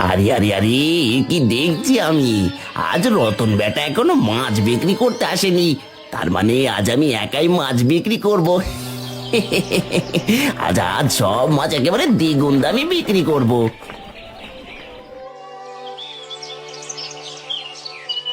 আরে আরে আরে, এ কি দেখছি আমি! আজ রতন বেটা এখনো মাছ বিক্রি করতে আসেনি। তার মানে আজ আমি একাই মাছ বিক্রি করব। আজ আজ সব মাছ একেবারে দ্বিগুণ দামে বিক্রি করব।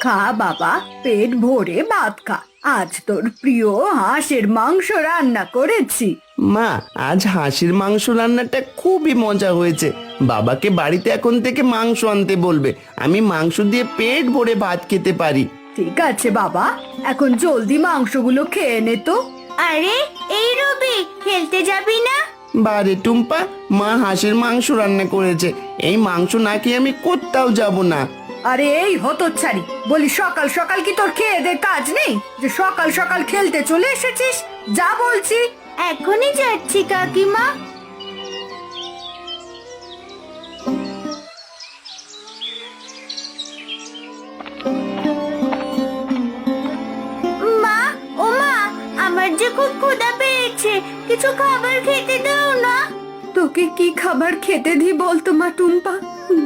খা বাবা, পেট ভরে ভাত খা। আজ তোর প্রিয় হাঁসের মাংস রান্না করেছি। মা, আজ হাঁসের মাংস রান্নাটা খুবই মজা হয়েছে। বাবাকে বাড়িতে এখন থেকে মাংস আনতে বলবে, আমি মাংস দিয়ে পেট ভরে ভাত খেতে পারি। ঠিক আছে বাবা, এখন জলদি মাংসগুলো খেয়ে নে তো। আরে এই রবি, খেলতে যাবি না? বারে টুম্পা, মা হাঁসের মাংস রান্না করেছে, এই মাংস না খেয়ে আমি কোথাও যাব না। আরে এই হতচ্ছাড়ি, বলি সকাল সকাল কি তোর খেয়ে দে কাজ নেই যে সকাল সকাল খেলতে চলে এসেছিস? যা বলছি। এখনই যাচ্ছি কাকিমা। মা, ও মা, আমার যে খুব ক্ষুধা পেয়েছে, কিছু খাবার খেতে দাও না। তোকে কি খাবার খেতে দি বলতো মা টুম্পা?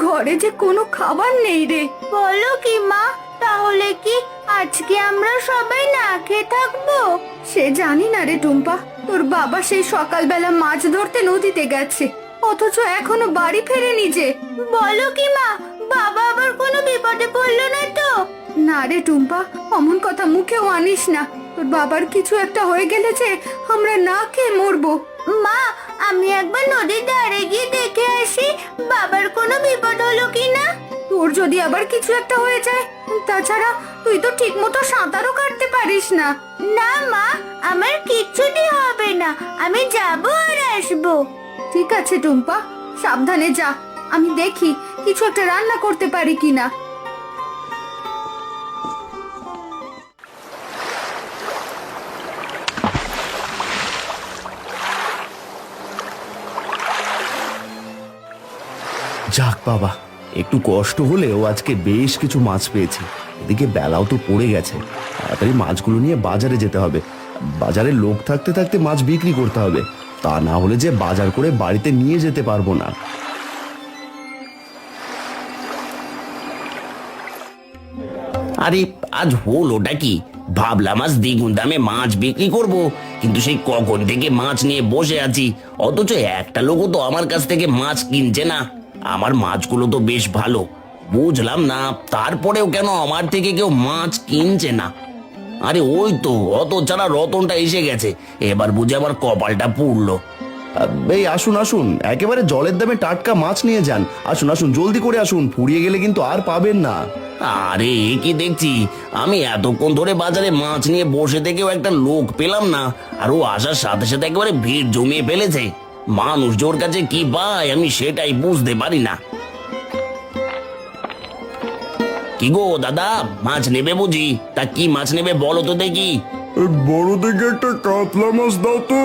ঘরে যে কোনো খাবার নেই রে। বলো কি মা, তাহলে কি আজকে আমরা সবাই না খেয়ে থাকবো? সে জানি না রে টুম্পা, তোর বাবা সেই সকালবেলা মাছ ধরতে নদীতে গেছে, অথচ এখনো বাড়ি ফেরেনি যে। বলো কি মা, বাবা আবার কোনো বিপদে পড়লো না তো? না রে টুম্পা, অমন কথা মুখেও আনিস না। তোর বাবার কিছু একটা হয়ে গেলে যে আমরা না খেয়ে মরবো। মা, আমি একবার নদীর ধারে গিয়ে দেখে আসি বাবার কোনো বিপদ হলো কিনা। তোর যদি আবার কিছু একটা হয়ে যায়, তাছাড়া তুই তো ঠিক মতো সাঁতারও কাটতে পারিস না। না মা, আমার কিচ্ছুটি হবে না, আমি যাবো আর আসবো। ঠিক আছে টুম্পা, সাবধানে যা। আমি দেখি কিছু একটা রান্না করতে পারি কিনা। যাক বাবা, একটু কষ্ট হলেও আজকে বেশ কিছু মাছ পেয়েছি। এদিকে বেলাও তো পড়ে গেছে, তাড়াতাড়ি মাছগুলো নিয়ে বাজারে যেতে হবে। বাজারে লোক থাকতে থাকতে মাছ বিক্রি করতে হবে, তা না হলে যে বাজার করে বাড়িতে নিয়ে যেতে পারবো না। আরে আজ হলোটা কি? ভাবলাম আজ দ্বিগুণ দামে মাছ বিক্রি করব, কিন্তু সেই কখন থেকে মাছ নিয়ে বসে আছি, অথচ একটা লোকও তো আমার কাছ থেকে মাছ কিনছে না। আমার মাছগুলো তো বেশ ভালো, বুঝলাম না তারপরেও কেন আমার থেকে কেউ মাছ কিনছে না। আরে ওই তো অত ছাড়া রতনটা এসে গেছে, এবার বুঝে আমার কপালটা পুড়লো। এই আসুন আসুন, একেবারে জলের দামে টাটকা মাছ নিয়ে যান। আসুন আসুন, জলদি করে আসুন, ফুরিয়ে গেলে কিন্তু আর পাবেন না। আরে এ কি দেখছি, আমি এতক্ষণ ধরে বাজারে মাছ নিয়ে বসে থেকেও একটা লোক পেলাম না, আর ও আসার সাথে সাথে একেবারে ভিড় জমিয়ে ফেলেছে। মানুষ জোর কাছে কি পায় আমি সেটাই বুঝতে পারি না। কি গো দাদা, মাছ নেবে বুঝি? তা কি মাছ নেবে বলো তো দেখি। এই বড় দেখে একটা কাতলা মাছ দাও তো,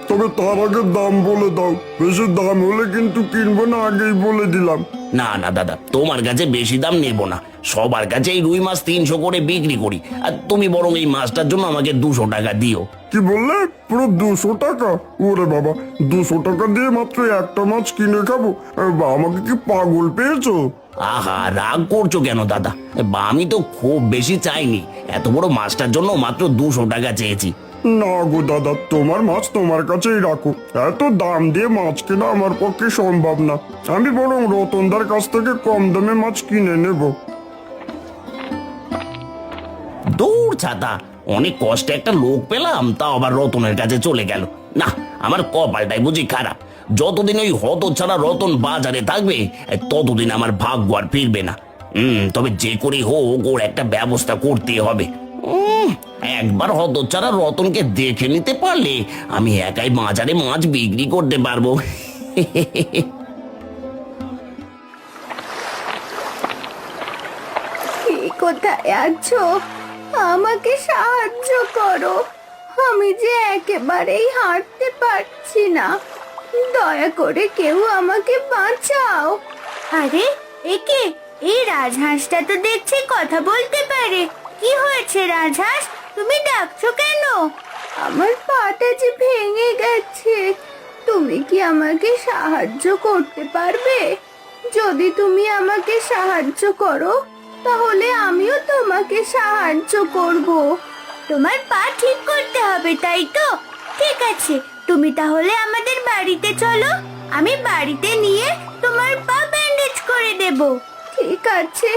তবে তার আগে দাম বলে দাও। বেশি দাম হলে কিন্তু কিনবো না, আগেই বলে দিলাম। না না দাদা, তোমার কাছে বেশি দাম নেব না, সবার কাছে এই রুই মাছ 300 করে বিক্রি করি, আর তুমি বরং এই মাছটার জন্য আমাকে 200 টাকা দিও। কি বললে? পুরো 200 টাকা? ওরে বাবা, 200 টাকা দিয়ে মাত্র একটা মাছ কিনে খাবো? আমাকে কি পাগল পেয়েছো? আহা, রাগ করছো কেন দাদা? বা আমি তো খুব বেশি চাইনি, এত বড় মাছটার জন্য মাত্র 200 টাকা চেয়েছি। না গো দাদা, তোমার মাছ তোমার কাছেই রাখো। এত দাম দিয়ে মাছ কেনা আমার পক্ষে সম্ভব না। আমি বরং রতনদার কাছ থেকে কম দামে মাছ কিনে নেব। দূর ছাতা, অনেক কষ্টে একটা লোক পেলাম, তাও আবার রতনের কাছে চলে গেল। না, আমার কপালটাই বুঝি খারাপ। যতদিন ওই হত ছাড়া রতন বাজারে থাকবে, ততদিন আমার ভাগ্য আর ফিরবে না। তবে যে করে হোক ওর একটা ব্যবস্থা করতে হবে। একবার হত ছাড়া রতনকে দেখে নিতে পারলে আমি একাই বাজারে মাছ বিক্রি করতে পারবো। কোথায় আছো? আমাকে সাহায্য করো, আমি যে একেবারেই হাঁটতে পারছি না। দয়া করে কেউ আমাকে বাঁচাও। আরে একে, এই রাজহাঁসটা তো দেখছি কথা বলতে পারে। কি হয়েছে রাজহাঁস, তুমি ডাকছো কেন? আমার পাটা যে ভেঙে গেছে, তুমি কি আমাকে সাহায্য করতে পারবে? যদি তুমি আমাকে সাহায্য করো তাহলে আমিও তোমাকে সাহায্য করব। তোমার পা ঠিক করতে হবে, তাই তো? ঠিক আছে, তুমি তাহলে আমাদের বাড়িতে চলো, আমি বাড়িতে নিয়ে তোমার পা ব্যান্ডেজ করে দেব। ঠিক আছে,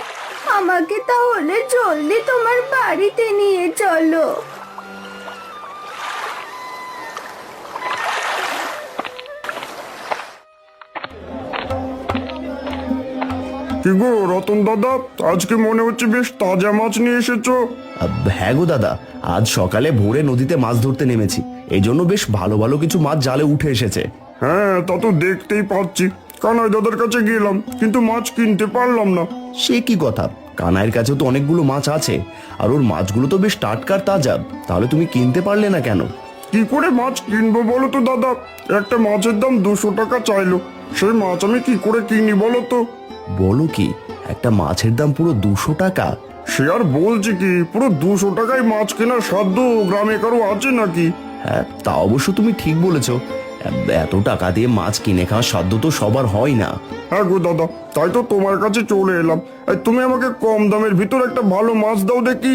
আমাকে তাহলে জলদি তোমার বাড়িতে নিয়ে চলো। কি গো রতন দাদা, আজকে মনে হচ্ছে বেশ তাজা মাছ নিয়ে এসেছো। হ্যাঁ গো দাদা, আজ সকালে ভোরে নদীতে মাছ ধরতে নেমেছি, এই জন্য বেশ ভালো ভালো কিছু মাছ জালে উঠে এসেছে। হ্যাঁ, তা তো দেখতেই পাচ্ছি। কানাই দাদার কাছে গেলাম কিন্তু মাছ কিনতে পারলাম না। সে কি কথা, কানাইয়ের কাছে তো অনেকগুলো মাছ আছে, আর ওর মাছগুলো তো বেশ টাটকা আর তাজা, তাহলে তুমি কিনতে পারলে না কেন? কি করে মাছ কিনবো বলো তো দাদা? একটা মাছের দাম 200 টাকা চাইলো, সেই মাছ আমি কি করে কিনি বলো তো? বলো কি, একটা মাছের দাম পুরো 200 টাকা? সে আর বলছি কি, পুরো 200 টাকায় মাছ কেনার সাধ্য গ্রামে কারো আছে নাকি? হ্যাঁ, তা অবশ্য তুমি ঠিক বলেছ, এত টাকা দিয়ে মাছ কিনে খাওয়ার সাধ্য তো সবার হয় না। হ্যাঁ গো দাদা, তাই তো তোমার কাছে চলে এলাম। এই তুমি আমাকে কম দামের ভিতর একটা ভালো মাছ দাও দেখি।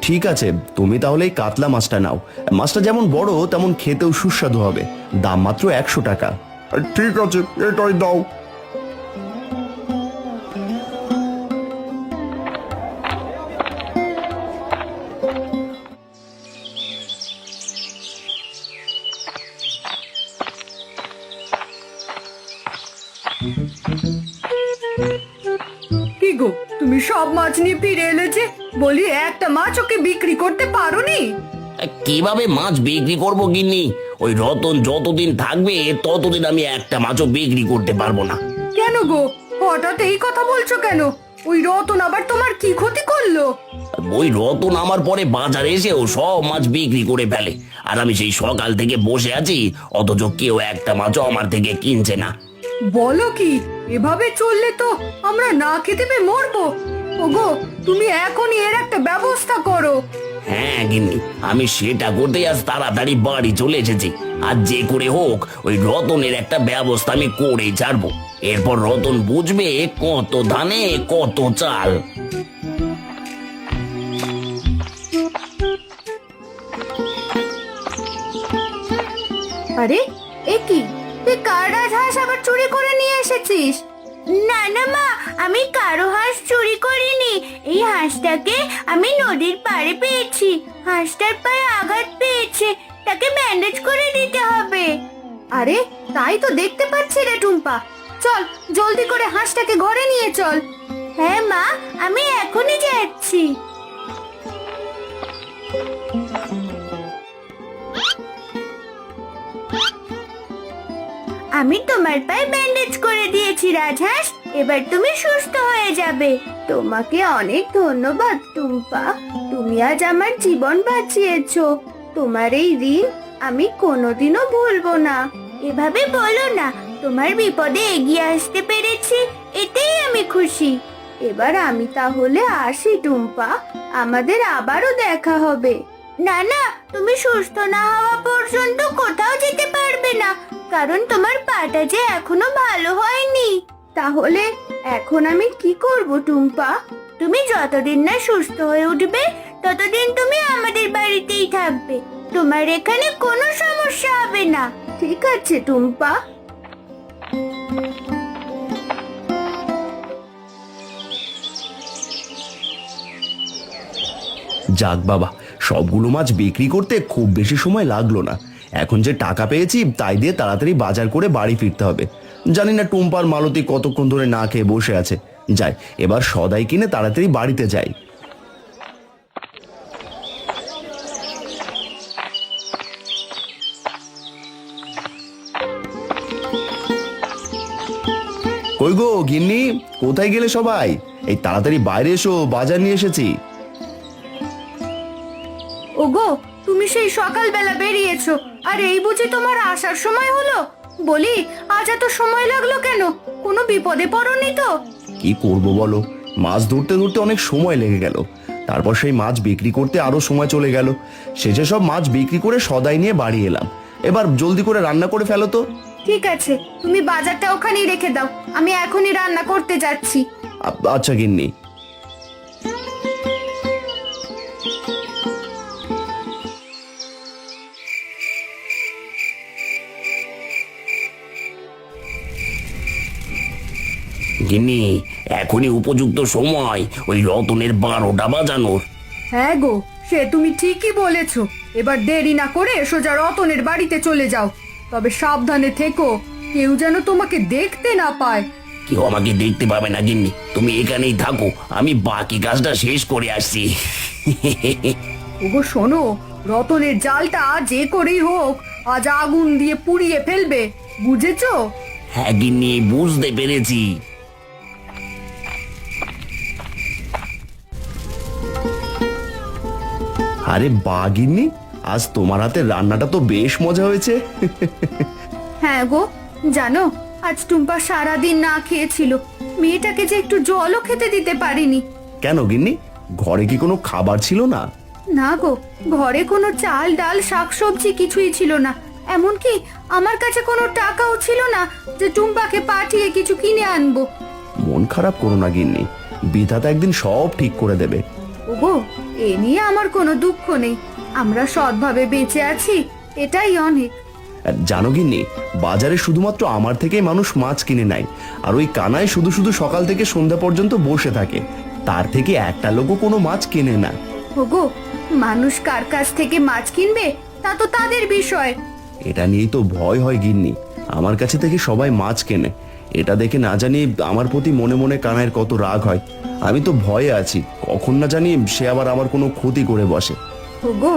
ঠিক আছে, তুমি তাহলে এই কাতলা মাছটা নাও। মাছটা যেমন বড় তেমন খেতেও সুস্বাদু হবে, দাম মাত্র 100 টাকা। ঠিক আছে, এটাই দাও। কি গো, তুমি সব মাছ নিয়ে ফিরে এলে যে? বলি একটা মাছ ওকে বিক্রি করতে পারোনি? কিভাবে মাছ বিক্রি করবো গিন্নি? ওই রতন যতদিন থাকবে ততদিন আমি একটা মাছও বিক্রি করতে পারবো না। কেন গো, হঠাৎ এই কথা বলছো কেন? ওই রতন আবার তোমার কি ক্ষতি করলো? ওই রতন আমার পরে বাজারে এসেও সব মাছ বিক্রি করে ফেলে, আর আমি সেই সকাল থেকে বসে আছি, অথচ কেউ একটা মাছও আমার থেকে কিনছে না। বলো কি? এভাবে চললে তো আমরা না খেতে পেয়ে মরবো। ওগো, তুমি এখনই এর একটা ব্যবস্থা করো। হ্যাঁ গিন্নি, আমি সেটা করতে আজ তাড়াতাড়ি বাড়ি চলে এসেছি। আর যে করে হোক ওই রতনের একটা ব্যবস্থা আমি করেই ছাড়বো। এরপর রতন বুঝবে কত ধানে কত চাল। আরে, এ কি? তুই কার রাজহাঁস আবার চুরি করে নিয়ে এসেছিস? না না মা, আমি কারো হাঁস চুরি করিনি। এই হাঁসটাকে আমি নদীর পাড়ে পেয়েছি। হাঁসটার পায়ে আঘাত পেয়েছে, তাকে ব্যান্ডেজ করে দিতে হবে। আরে, তাই তো দেখতে পাচ্ছি রে টুম্পা। চল, জলদি করে হাঁসটাকে ঘরে নিয়ে চল। হ্যাঁ মা, আমি এখনই যাচ্ছি। আমি তোমার পায়ে ব্যান্ডেজ করে দিয়েছি রাজহাঁস, এবার তুমি সুস্থ হয়ে যাবে। তোমাকে অনেক ধন্যবাদ টুম্পা, তুমি আজ আমার জীবন বাঁচিয়েছো। তোমার এই ঋণ আমি কোনোদিনও ভুলবো না। এভাবে বলো না, তোমার বিপদে এগিয়ে আসতে পেরেছি, এতেই আমি খুশি। এবার আমি তাহলে আসি টুম্পা, আমাদের আবারও দেখা হবে। না না, তুমি সুস্থ না হওয়া পর্যন্ত কোথাও যেতে পারবে না, কারণ তোমার পাটা যে এখনো ভালো হয়নি। তাহলে এখন আমি কি করব টুম্পা? তুমি যতদিন না সুস্থ হয়ে উঠবে ততদিন তুমি আমাদের বাড়িতেই থাকবে, তোমার এখানে কোনো সমস্যা হবে না। ঠিক আছে টুম্পা। যাক বাবা, সবগুলো মাছ বিক্রি করতে খুব বেশি সময় লাগলো না। এখন যে টাকা পেয়েছি তাই দিয়ে তাড়াতাড়ি বাজার করে বাড়ি ফিরতে হবে। জানি না টুম্পার মালতী কতক্ষণ ধরে না খেয়ে বসে আছে। যাই, এবার সদাই কিনে তাড়াতাড়ি বাড়িতে যাই। কই গো গিন্নি, কোথায় গেলে সবাই? এই তাড়াতাড়ি বাইরে এসো, বাজার নিয়ে এসেছি। ওগো, তুমি সেই সকালবেলা বেরিয়েছো, আর এই বুঝি তোমার আসার সময় হলো? বলি, আজ এত সময় লাগলো কেন? কোনো বিপদে পড়োনি তো? কি করব বলো, মাছ ধরতে ধরতে অনেক সময় লেগে গেল। তারপর সেই মাছ বিক্রি করতে আরো সময় চলে গেল। শেষে সব মাছ বিক্রি করে সদাই নিয়ে বাড়ি এলাম। এবার জলদি করে রান্না করে ফেলো তো। ঠিক আছে, তুমি বাজারটা ওখানেই রেখে দাও, আমি এখনই রান্না করতে যাচ্ছি। আচ্ছা গিন্নি। গিন্নি, এখনই উপযুক্ত সময় ওই রতনের 12টা বাজানোর। হ্যাঁ গো, সে তুমি ঠিকই বলেছো। এবার দেরি না করে সোজা রতনের বাড়িতে চলে যাও, তবে সাবধানে থেকো, কেউ যেন তোমাকে দেখতে না পায়। কেউ আমাকে দেখতে পাবে না গিন্নি, তুমি এখানেই থাকো, আমি বাকি কাজটা শেষ করে আসছি। ওগো শোনো, রতনের জালটা যে করেই হোক আজ আগুন দিয়ে পুড়িয়ে ফেলবে, বুঝেছো? হ্যাঁ গিন্নি, বুঝতে পেরেছি। আরে বা গিন্নি, আজ তোমার হাতের রান্নাটা তো বেশ মজা হয়েছে। হ্যাঁ গো, জানো আজ টুম্পা সারাদিন না খেয়েছিল, মেয়েটাকে যে একটু জলও খেতে দিতে পারিনি। কেন গিন্নি, ঘরে কি কোনো খাবার ছিল না? না গো, ঘরে কোনো চাল ডাল শাকসবজি কিছুই ছিল না, এমনকি আমার কাছে কোনো টাকাও ছিল না যে টুম্পাকে পাঠিয়ে কিছু কিনে আনবো। মন খারাপ করো না গিন্নি, বিধাতা একদিন সব ঠিক করে দেবে। ওগো, এ নিয়ে আমার কোনো দুঃখ নেই, আমরা সৎভাবে বেঁচে আছি, এটাই অনেক। আর জানো গিন্নি, বাজারে শুধুমাত্র আমার থেকেই মানুষ মাছ কিনে নেয়, আর ওই কানায় শুধু শুধু সকাল থেকে সন্ধ্যা পর্যন্ত বসে থাকে, তার থেকে একটা লোকও কোনো মাছ কেনে না। ওগো, মানুষ কার কাছ থেকে মাছ কিনবে তা তো তাদের বিষয়। এটা নিয়েই তো ভয় হয় গিন্নি, আমার কাছে থেকে সবাই মাছ কেনে, এটা দেখে না জানি আমার প্রতি মনে মনে কানাইয়ের কত রাগ হয়। আমি তো ভয়ে আছি, কখন না জানি সে আবার আমার কোনো ক্ষতি করে বসে। ওগো,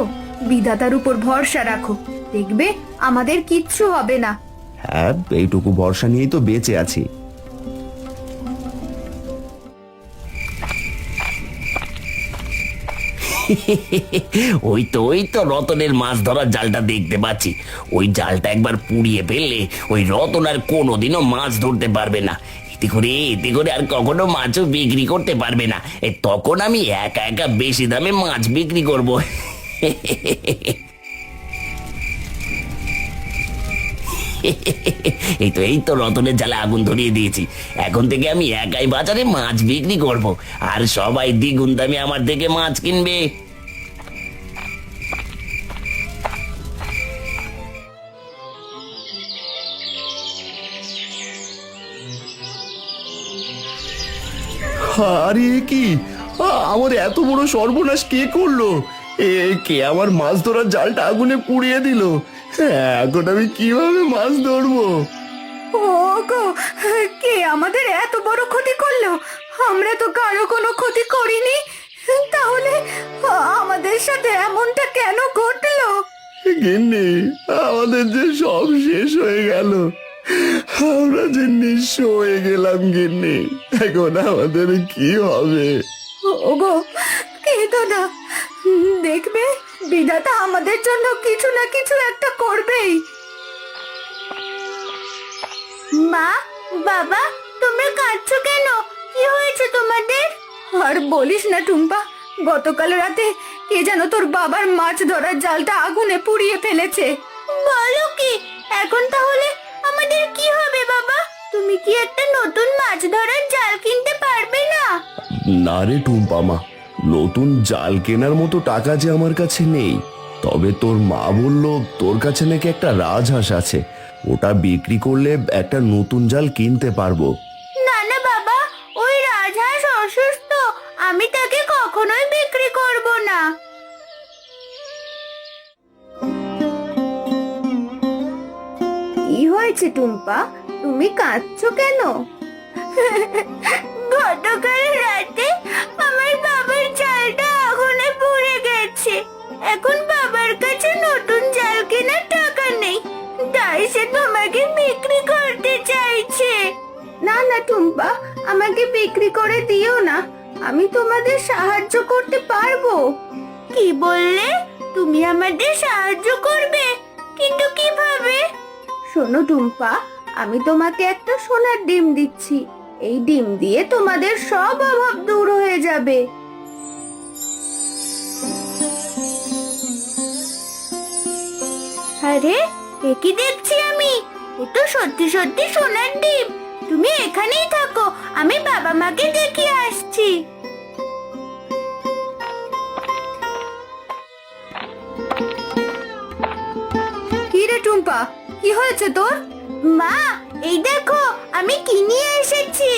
বিধাতার উপর ভরসা রাখো, দেখবে আমাদের কিচ্ছু হবে না। হ্যাঁ, এইটুকু ভরসা নিয়েই তো বেঁচে আছি। ওই তো রতনের মাছ ধরার জালটা দেখতে পাচ্ছি। ওই জালটা একবার পুড়িয়ে ফেললে ওই রতন আর কোনোদিনও মাছ ধরতে পারবে না। এতে করে আর কখনো মাছও বিক্রি করতে পারবে না। তখন আমি একা একা বেশি দামে মাছ বিক্রি করব। এই তো রতনের জালে আগুন ধরিয়ে দিয়েছি। এখন থেকে আমি একাই বাজারে মাছ বিক্রি করব, আর সবাই দ্বিগুণ দামে আমার থেকে মাছ কিনবে। আরে কি, আমার এত বড় সর্বনাশ কে করলো? কে আমার মাছ ধরার জালটা আগুনে পুড়িয়ে দিল? এখন আমি কিভাবে মাছ ধরবো? ওগো, কে আমাদের এত বড় ক্ষতি করলো? আমরা তো কারো কোনো ক্ষতি করিনি, তাহলে আমাদের সাথে এমনটা কেন ঘটলো? গিন্নি, আমাদের যে সব শেষ হয়ে গেল, আমরা যে নিঃস্ব হয়ে গেলাম গিন্নি, এখন আমাদের কি হবে? ওগো, কেঁদো না, দেখবে বিধাতা আমাদের জন্য কিছু না কিছু একটা করবেই। মা, বাবা, তোমরা কাঁদছো কেন? কি হয়েছে তোমাদের? আর বলিস না টুম্পা, গতকাল রাতে কে যেন তোর বাবার মাছ ধরার জালটা আগুনে পুড়িয়ে ফেলেছে। বলো কি? এখন তাহলে আমাদের কি হবে বাবা? তুমি কি একটা নতুন মাছ ধরার জাল কিনতে পারবে না? না রে টুম্পা মা, নতুন জাল কেনার মতো টাকা যে আমার কাছে নেই। তবে তোর মা বলল তোর কাছে নাকি একটা রাজহাঁস আছে, ওটা বিক্রি করলে একটা নতুন জাল কিনতে পারবো। না না বাবা, ওই রাজহাঁস অসুস্থ, আমি তাকে কখনোই বিক্রি করব না। কি হয়েছে টুম্পা, তুমি কাঁদছো কেন? গতকাল রাতে আমার বাবার জালটা আগুনে পুড়ে গেছে। এখন বাবার কাছে নতুন জাল কেনার টাকা নেই, তাই সে তোমাকে বিক্রি করতে চাইছে। না না টুম্পা, আমাকে বিক্রি করে দিও না, আমি তোমাদের সাহায্য করতে পারবো। কি বললে? তুমি আমাদের সাহায্য করবে? কিন্তু কিভাবে? শোনো টুম্পা, আমি তোমাকে একটা সোনার ডিম দিচ্ছি, এই ডিম দিয়ে তোমাদের সব অভাব দূর হয়ে যাবে। আরে, এ কি দেখছি আমি? এ তো সত্যি সত্যি সোনার ডিম। তুমি এখানেই থাকো, আমি বাবা মাকে দেখিয়ে আসছি। কি রে টুম্পা, কি হয়েছে তোর? মা, এই দেখো আমি কি নিয়ে এসেছি।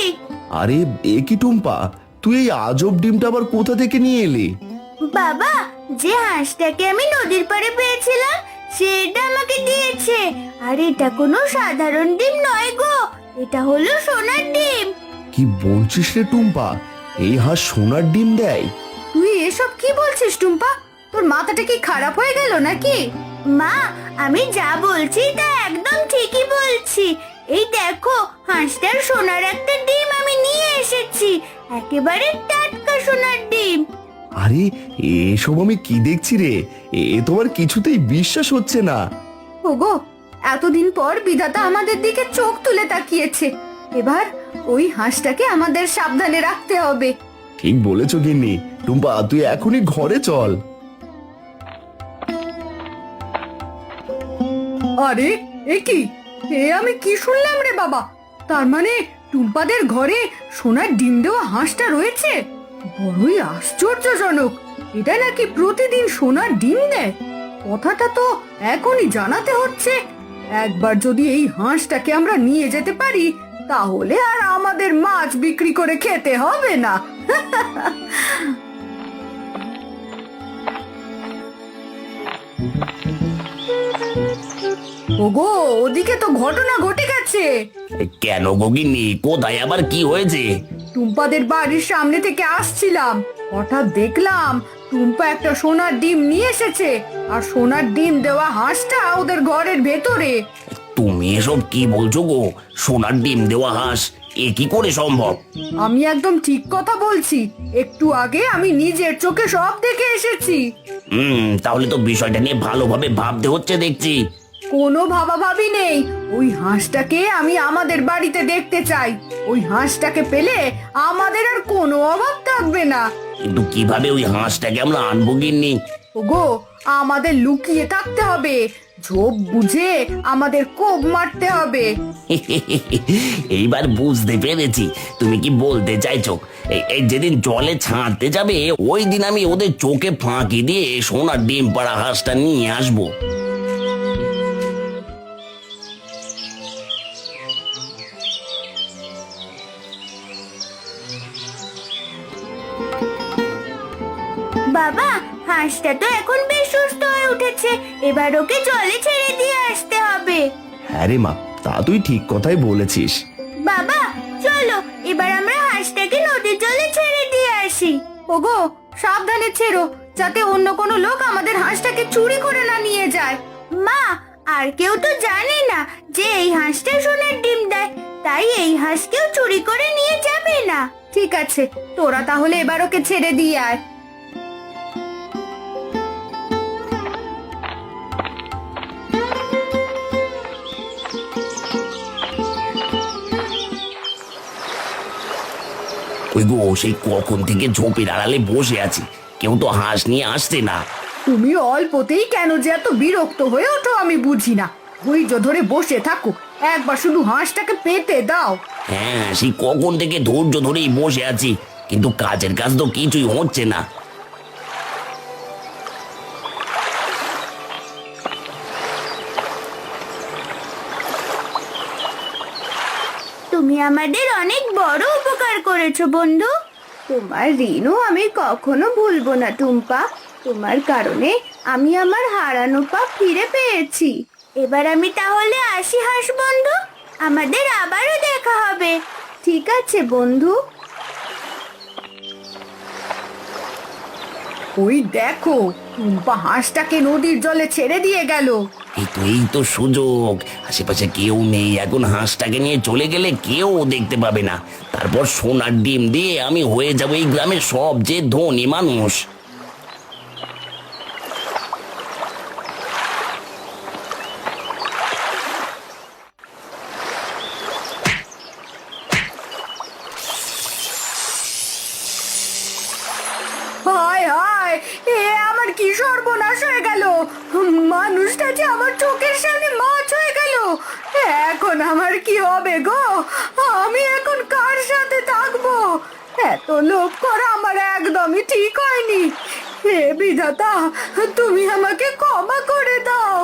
আরে এ কি টুম্পা, তুই এই আজব ডিমটা আবার কোথা থেকে নিয়ে এলি? বাবা, যে হাঁসটাকে আমি নদীর পাড়ে পেয়েছিলাম সেটা আমাকে দিয়েছে। আর এটা কোনো সাধারণ ডিম নয় গো, এটা হলো সোনার ডিম। কি বলছিস রে টুম্পা, এই হাঁস সোনার ডিম দেয়? তুই এসব কি বলছিস টুম্পা? তোর মাথাটা কি খারাপ হয়ে গেল নাকি? মা, আমি যা বলছি তা একদম ঠিকই বলছি। এই দেখো, হাঁসটার সোনার একটা ডিম আমি নিয়ে এসেছি, একেবারে টাটকা সোনার ডিম। আরে এসব আমি কি দেখছি রে, এ তোমার কিছুতেই বিশ্বাস হচ্ছে না। ওগো, এতদিন পর বিধাতা আমাদের দিকে চোখ তুলে তাকিয়েছে। এবার ওই হাঁসটাকে আমাদের সাবধানে রাখতে হবে। ঠিক বলেছো গিন্নি। টুম্পা, তুই এখনই ঘরে চল। আরে এ কি, আমি কি শুনলাম রে বাবা? তার মানে টুম্পাদের ঘরে সোনার ডিম দেওয়া হাঁসটা রয়েছে? বড়ই আশ্চর্যজনক। এটা নাকি প্রতিদিন সোনার ডিম দেয়? কথাটা তো এখনই জানাতে হচ্ছে। একবার যদি এই হাঁসটাকে আমরা নিয়ে যেতে পারি, তাহলে আর আমাদের মাছ বিক্রি করে খেতে হবে না। ওগো, ওদিকে তো ঘটনা ঘটে গেছে। কেন গগিনি, কোথায় আবার কি হয়েছে? টুম্পাদের বাড়ির সামনে থেকে আসছিলাম, হঠাৎ দেখলাম টুম্পা একটা সোনার ডিম নিয়ে এসেছে, আর সোনার ডিম দেওয়া হাঁসটা ওদের ঘরের ভেতরে। তুমি এসব কি বলছো গো? সোনার ডিম দেওয়া হাঁস, এ কি করে সম্ভব? আমি একদম ঠিক কথা বলছি, একটু আগে আমি নিজের চোখে সব দেখে এসেছি। তাহলে তো বিষয়টা নিয়ে ভালোভাবে ভাবতে হচ্ছে দেখছি। কোনো ভাবাভাবি নেই, ওই হাঁসটাকে আমি আমাদের বাড়িতে দেখতে চাই। ওই হাঁসটাকে পেলে আমাদের আর কোনো অভাব থাকবে না। কিন্তু কিভাবে ওই হাঁসটাকে আমরা আনবো গিন্নি? ওগো, আমাদের লুকিয়ে থাকতে হবে, ঝোপ বুঝে আমাদের কোপ মারতে হবে। এইবার বুঝতে পেরেছি তুমি কি বলতে চাইছো। এই যেদিন জলে ছাড়তে যাবে, ওই দিন আমি ওদের চোখে ফাঁকি দিয়ে সোনার ডিম পাড়া হাঁসটা নিয়ে আসবো। বাবা, হাঁসটা তো এখন বেশ সুস্থ হয়ে উঠেছে, এবার ওকে জলে ছেড়ে দিয়ে আসতে হবে। হ্যাঁ রে মা, তা তুই ঠিক কথাই বলেছিস। বাবা, চলো এবার আমরা হাঁসটাকে নদীর জলে ছেড়ে দিয়ে আসি। ওগো, সাবধানে ছেড়ো, যাতে অন্য কোনো লোক আমাদের হাঁসটাকে চুরি করে না নিয়ে যায়। মা, আর কেউ তো জানে না যে এই হাঁসটা সোনার ডিম দেয়, তাই এই হাঁসকেও চুরি করে নিয়ে যাবে না। ঠিক আছে, তোরা তাহলে এবার ওকে ছেড়ে দিয়ে আয়। ওই গো, সেই কখন থেকে ঝোপের আড়ালে বসে আছি, কেউ তো হাঁস নিয়ে আসছে না। তুমি অল্পতেই কেন যে এত বিরক্ত হয়ে ওঠো আমি বুঝি না। ধৈর্য ধরে বসে থাকো, একবার শুধু হাঁসটাকে পেতে দাও। হ্যাঁ, সেই কখন থেকে ধৈর্য ধরেই বসে আছি, কিন্তু কাজের কাজ তো কিছুই হচ্ছে না। তুমি আমাদের অনেক বড় উপকার করেছো বন্ধু। তোমার ঋণও আমি কখনো ভুলবো না টুম্পা। তোমার কারণে আমি আমার হারানো পা ফিরে পেয়েছি। এবার আমি তাহলে আসি হাঁস বন্ধু, আমাদের আবারও দেখা হবে। ঠিক আছে বন্ধু। ওই দেখো, টুম্পা হাঁসটাকে নদীর জলে ছেড়ে দিয়ে গেল। এই তো সুযোগ, আশেপাশে কেউ নেই, এখন হাঁসটাকে নিয়ে চলে গেলে কেউ দেখতে পাবে না। তারপর সোনার ডিম দিয়ে আমি হয়ে যাবো এই গ্রামের সবচেয়ে ধনী মানুষ। হায় হায়, আমার কি সর্বনাশ হয়ে গেল! মানুষটা যে আমার চোখের সামনে মাছ হয়ে গেল। দিল। এখন আমার কি হবে গো? আমি এখন কার সাথে থাকবো? এত লোভ করা আমার একদমই ঠিক হয়নি। হে বিধাতা, তুমি আমাকে ক্ষমা করে দাও।